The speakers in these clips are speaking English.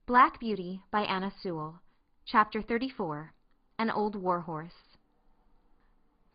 Black Beauty by Anna Sewell. Chapter 34. An Old War Horse.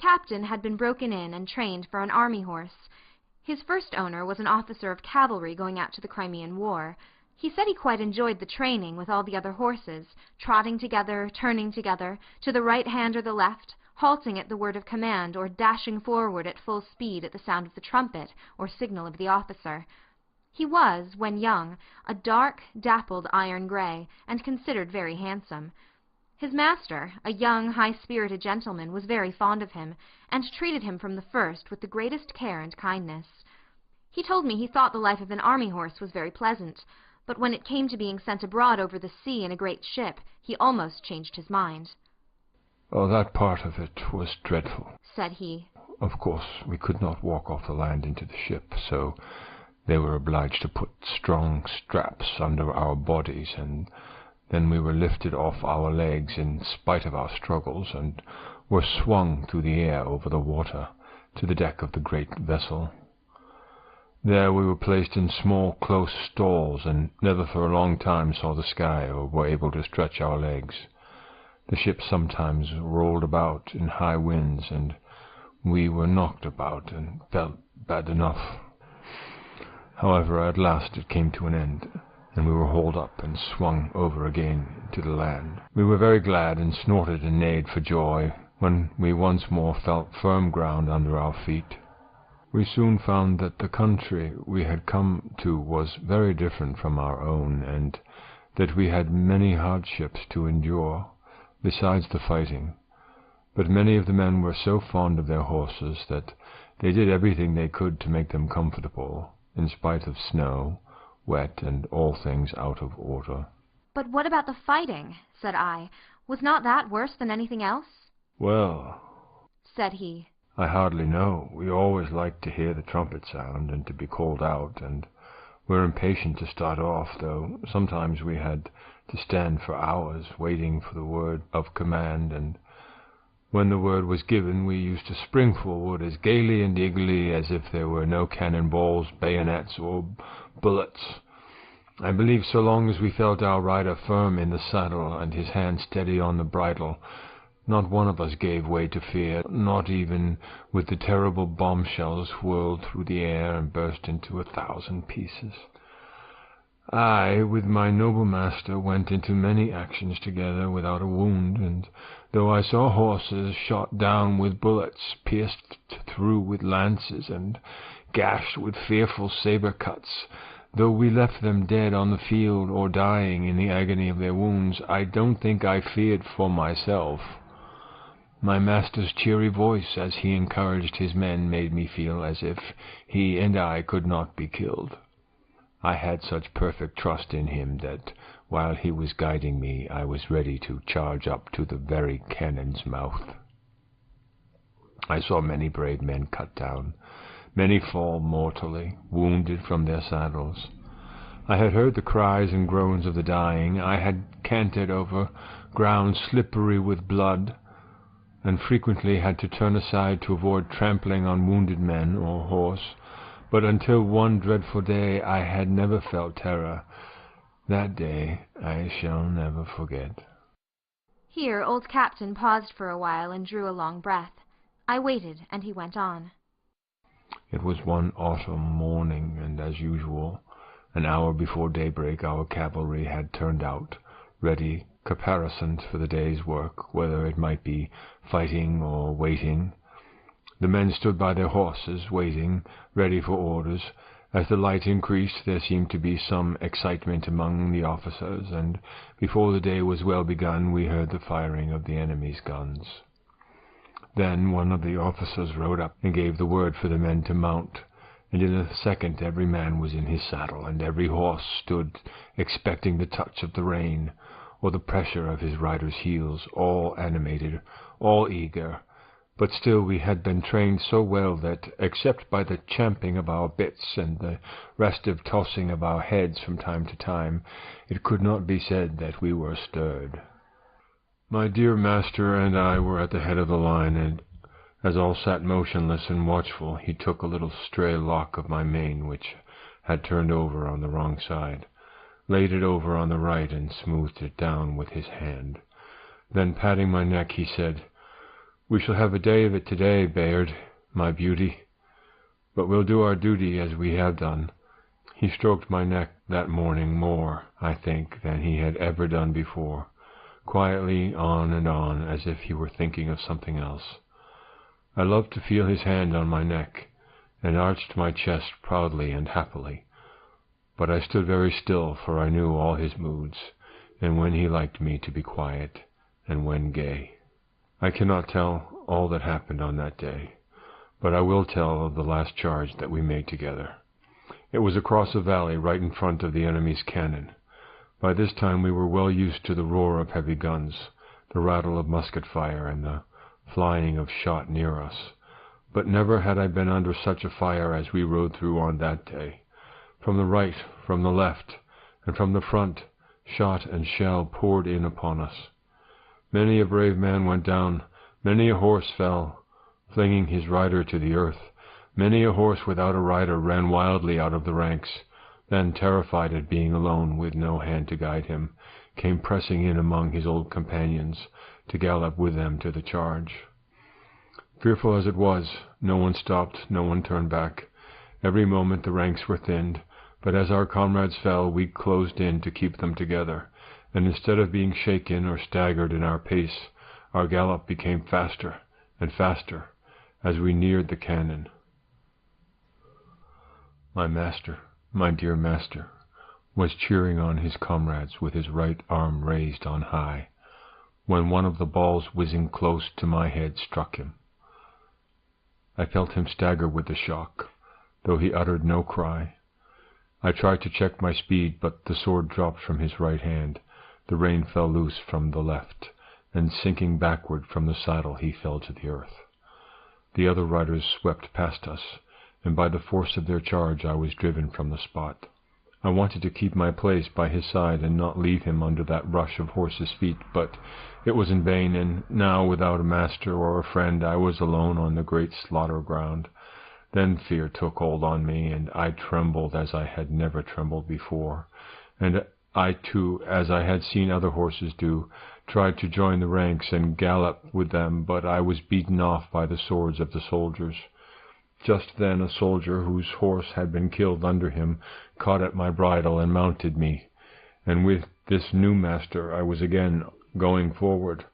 Captain had been broken in and trained for an army horse. His first owner was an officer of cavalry going out to the Crimean War. He said he quite enjoyed the training with all the other horses, trotting together, turning together, to the right hand or the left, halting at the word of command or dashing forward at full speed at the sound of the trumpet or signal of the officer. He was, when young, a dark, dappled iron grey, and considered very handsome. His master, a young, high-spirited gentleman, was very fond of him, and treated him from the first with the greatest care and kindness. He told me he thought the life of an army horse was very pleasant, but when it came to being sent abroad over the sea in a great ship, he almost changed his mind. "Oh, that part of it was dreadful," said he. "Of course, we could not walk off the land into the ship, so they were obliged to put strong straps under our bodies, and then we were lifted off our legs in spite of our struggles, and were swung through the air over the water to the deck of the great vessel. There we were placed in small, close stalls, and never for a long time saw the sky or were able to stretch our legs. The ship sometimes rolled about in high winds, and we were knocked about and felt bad enough. However, at last it came to an end, and we were hauled up and swung over again to the land. We were very glad and snorted and neighed for joy when we once more felt firm ground under our feet. We soon found that the country we had come to was very different from our own, and that we had many hardships to endure, besides the fighting. But many of the men were so fond of their horses that they did everything they could to make them comfortable, in spite of snow, wet, and all things out of order. "But what about the fighting?" said I. "Was not that worse than anything else?" "Well," said he, "I hardly know. We always liked to hear the trumpet sound and to be called out, and were impatient to start off, though sometimes we had to stand for hours waiting for the word of command, and when the word was given, we used to spring forward as gaily and eagerly as if there were no cannon balls, bayonets, or bullets. I believe so long as we felt our rider firm in the saddle and his hand steady on the bridle, not one of us gave way to fear, not even with the terrible bombshells whirled through the air and burst into 1,000 pieces. I, with my noble master, went into many actions together without a wound, and though I saw horses shot down with bullets, pierced through with lances, and gashed with fearful sabre cuts, though we left them dead on the field or dying in the agony of their wounds, I don't think I feared for myself. My master's cheery voice, as he encouraged his men, made me feel as if he and I could not be killed. I had such perfect trust in him that, while he was guiding me, I was ready to charge up to the very cannon's mouth. I saw many brave men cut down, many fall mortally, wounded from their saddles. I had heard the cries and groans of the dying. I had cantered over ground slippery with blood, and frequently had to turn aside to avoid trampling on wounded men or horse. But until one dreadful day I had never felt terror. That day I shall never forget. Here old Captain paused for a while and drew a long breath. I waited, and he went on. It was one autumn morning, and as usual, an hour before daybreak our cavalry had turned out, ready, caparisoned for the day's work, whether it might be fighting or waiting. The men stood by their horses, waiting, ready for orders. As the light increased, there seemed to be some excitement among the officers, and before the day was well begun, we heard the firing of the enemy's guns. Then one of the officers rode up and gave the word for the men to mount, and in a second every man was in his saddle, and every horse stood expecting the touch of the rein, or the pressure of his rider's heels, all animated, all eager. But still we had been trained so well that, except by the champing of our bits and the restive tossing of our heads from time to time, it could not be said that we were stirred. My dear master and I were at the head of the line, and as all sat motionless and watchful, he took a little stray lock of my mane, which had turned over on the wrong side. laid it over on the right, and smoothed it down with his hand. Then, patting my neck, he said, "We shall have a day of it today, Bayard, my beauty. But we'll do our duty as we have done." He stroked my neck that morning more, I think, than he had ever done before, quietly on and on, as if he were thinking of something else. I loved to feel his hand on my neck, and arched my chest proudly and happily. But I stood very still, for I knew all his moods, and when he liked me to be quiet, and when gay. I cannot tell all that happened on that day, but I will tell of the last charge that we made together. It was across a valley right in front of the enemy's cannon. By this time we were well used to the roar of heavy guns, the rattle of musket fire, and the flying of shot near us. But never had I been under such a fire as we rode through on that day. From the right, from the left, and from the front, shot and shell poured in upon us. Many a brave man went down, many a horse fell, flinging his rider to the earth. Many a horse without a rider ran wildly out of the ranks, then, terrified at being alone, with no hand to guide him, came pressing in among his old companions, to gallop with them to the charge. Fearful as it was, no one stopped, no one turned back. Every moment the ranks were thinned, but as our comrades fell, we closed in to keep them together, and instead of being shaken or staggered in our pace, our gallop became faster and faster as we neared the cannon. My master, my dear master, was cheering on his comrades with his right arm raised on high, when one of the balls whizzing close to my head struck him. I felt him stagger with the shock, though he uttered no cry. I tried to check my speed, but the sword dropped from his right hand, the rein fell loose from the left, and sinking backward from the saddle he fell to the earth. The other riders swept past us, and by the force of their charge I was driven from the spot. I wanted to keep my place by his side and not leave him under that rush of horses' feet, but it was in vain, and now, without a master or a friend, I was alone on the great slaughter ground. Then fear took hold on me, and I trembled as I had never trembled before, and I too, as I had seen other horses do, tried to join the ranks and gallop with them, but I was beaten off by the swords of the soldiers. Just then a soldier, whose horse had been killed under him, caught at my bridle and mounted me, and with this new master I was again going forward.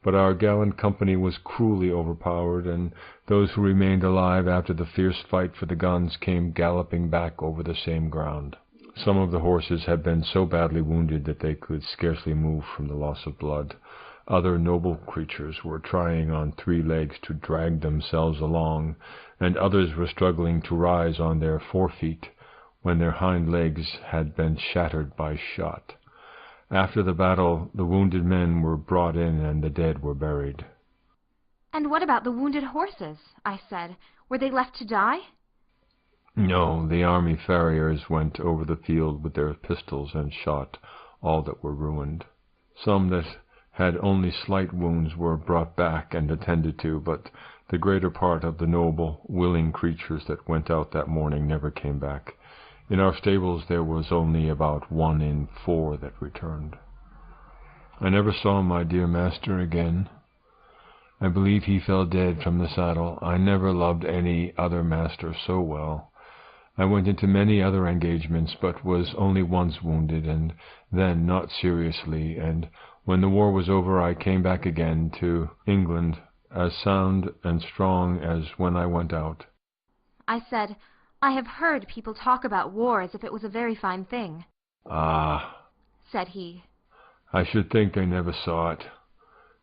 But our gallant company was cruelly overpowered, and those who remained alive after the fierce fight for the guns came galloping back over the same ground. Some of the horses had been so badly wounded that they could scarcely move from the loss of blood. Other noble creatures were trying on 3 legs to drag themselves along, and others were struggling to rise on their 4 feet, when their hind legs had been shattered by shot. After the battle, the wounded men were brought in, and the dead were buried. "And what about the wounded horses?" I said. "Were they left to die?" No, the army farriers went over the field with their pistols and shot all that were ruined. Some that had only slight wounds were brought back and attended to, but the greater part of the noble, willing creatures that went out that morning never came back. In our stables there was only about 1 in 4 that returned. I never saw my dear master again. I believe he fell dead from the saddle. I never loved any other master so well. I went into many other engagements, but was only once wounded, and then not seriously, and when the war was over I came back again to England, as sound and strong as when I went out. I said, "I have heard people talk about war as if it was a very fine thing." "Ah," said he. "I should think they never saw it.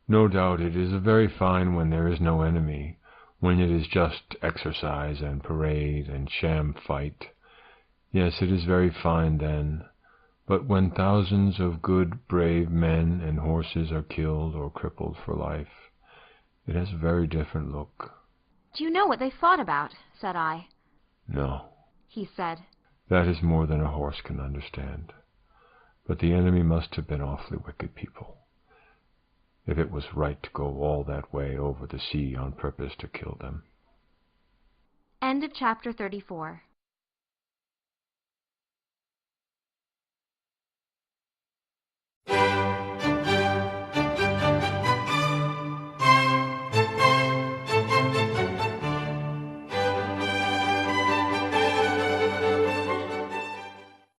No doubt it is very fine when there is no enemy, when it is just exercise and parade and sham fight. Yes, it is very fine then. But when thousands of good, brave men and horses are killed or crippled for life, it has a very different look." "Do you know what they fought about?" said I. "No," he said. "that is more than a horse can understand. But the enemy must have been awfully wicked people, if it was right to go all that way over the sea on purpose to kill them." End of chapter 34.